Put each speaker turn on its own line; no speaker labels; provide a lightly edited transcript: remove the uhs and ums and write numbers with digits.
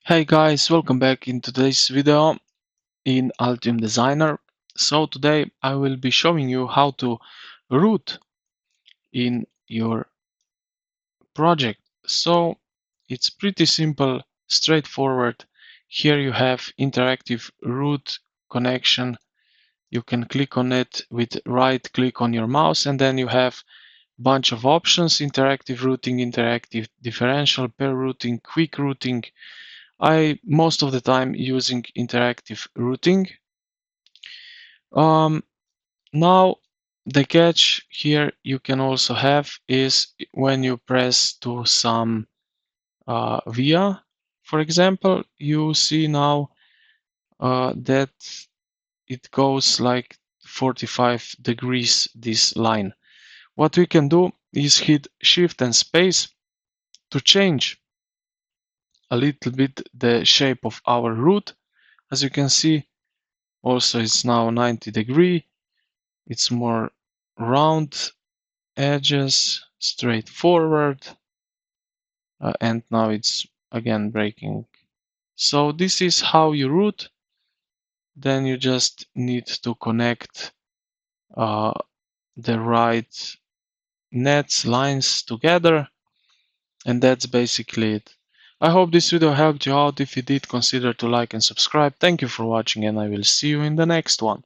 Hey guys, welcome back in today's video in Altium Designer. So today I will be showing you how to root in your project. So it's pretty simple, straightforward. Here you have interactive root connection. You can click on it with right click on your mouse and then you have bunch of options: interactive routing, interactive differential, pair routing, quick routing. I most of the time using interactive routing. Um, Now the catch here you can also have is when you press to some via, for example, you see now that it goes like 45 degrees this line. What we can do is hit Shift and Space to change a little bit the shape of our root. As you can see, also it's now 90 degree. It's more round edges, straightforward, and now it's again breaking. So this is how you root. Then you just need to connect uh, the right nets, lines together, and that's basically it. I hope this video helped you out. If you did, consider to like and subscribe. Thank you for watching, and I will see you in the next one.